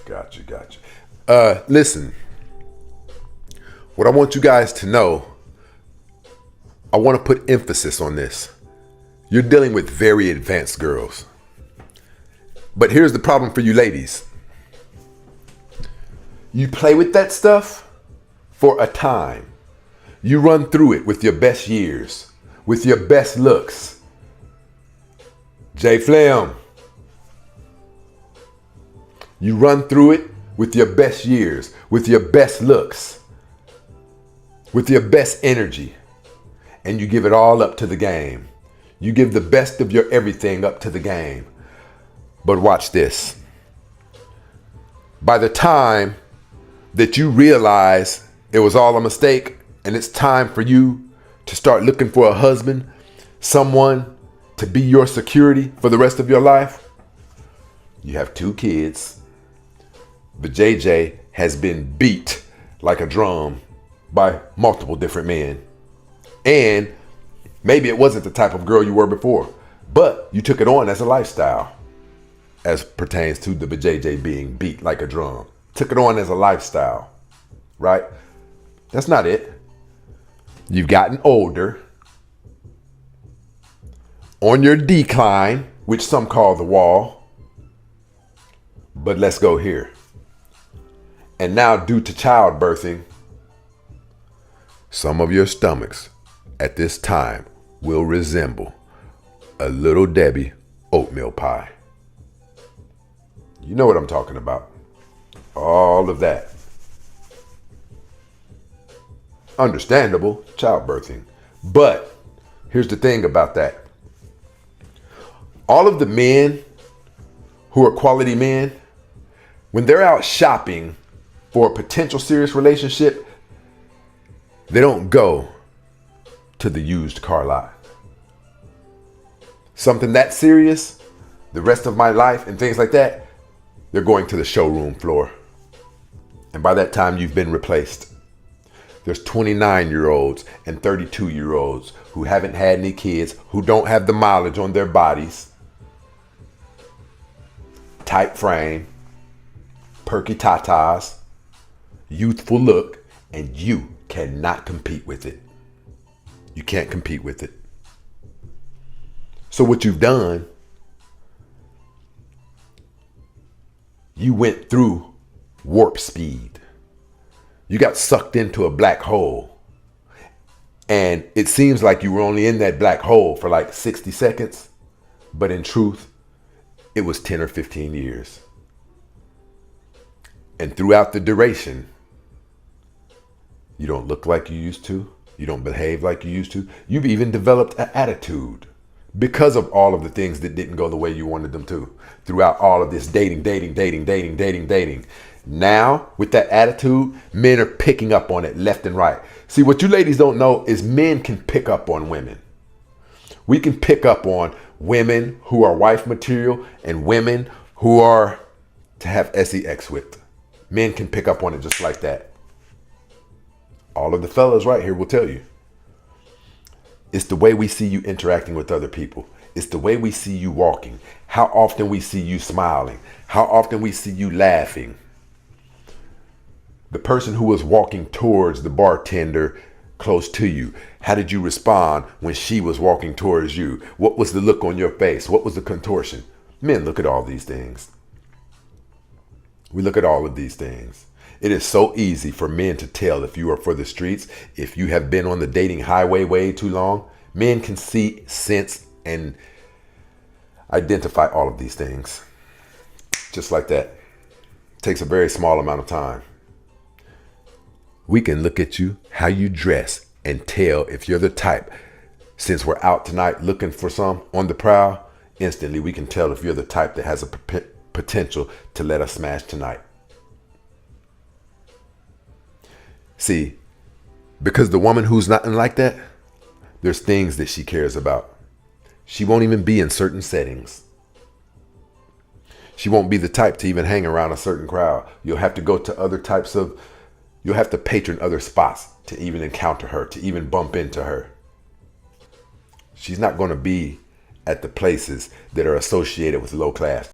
Got you. Listen, what I want you guys to know, I want to put emphasis on this. You're dealing with very advanced girls. But here's the problem for you ladies. You play with that stuff for a time. You run through it with your best years, with your best looks. J Flam. You run through it with your best years, with your best looks, with your best energy, and you give it all up to the game. You give the best of your everything up to the game. But watch this. By the time that you realize it was all a mistake and it's time for you to start looking for a husband, someone to be your security for the rest of your life, you have 2 kids. But JJ has been beat like a drum by multiple different men. And maybe it wasn't the type of girl you were before, but you took it on as a lifestyle, as pertains to the JJ being beat like a drum. Took it on as a lifestyle, right? That's not it. You've gotten older, on your decline, which some call the wall. But let's go here. And now, due to childbirthing, some of your stomachs at this time will resemble a Little Debbie oatmeal pie. You know what I'm talking about. All of that. Understandable, childbirthing. But here's the thing about that. All of the men who are quality men, when they're out shopping for a potential serious relationship, they don't go to the used car lot. Something that serious, the rest of my life and things like that, they're going to the showroom floor. And by that time, you've been replaced. There's 29-year-olds and 32-year-olds who haven't had any kids, who don't have the mileage on their bodies, tight frame, perky tatas, youthful look, and you cannot compete with it. You can't compete with it. So what you've done, you went through warp speed. You got sucked into a black hole. And it seems like you were only in that black hole for like 60 seconds. But in truth, it was 10 or 15 years. And throughout the duration, you don't look like you used to. You don't behave like you used to. You've even developed an attitude because of all of the things that didn't go the way you wanted them to. Throughout all of this dating. Now, with that attitude, men are picking up on it left and right. See, what you ladies don't know is men can pick up on women. We can pick up on women who are wife material and women who are to have sex with. Men can pick up on it just like that. All of the fellas right here will tell you. It's the way we see you interacting with other people. It's the way we see you walking. How often we see you smiling. How often we see you laughing. The person who was walking towards the bartender close to you, how did you respond when she was walking towards you? What was the look on your face? What was the contortion? Men look at all these things. We look at all of these things. It is so easy for men to tell if you are for the streets, if you have been on the dating highway way too long. Men can see, sense, and identify all of these things. Just like that. It takes a very small amount of time. We can look at you, how you dress, and tell if you're the type. Since we're out tonight looking for some on the prowl, instantly we can tell if you're the type that has a potential to let us smash tonight. See, because the woman who's nothing like that, there's things that she cares about. She won't even be in certain settings. She won't be the type to even hang around a certain crowd. You'll have to go to other types of, you'll have to patron other spots to even encounter her, to even bump into her. She's not going to be at the places that are associated with low class.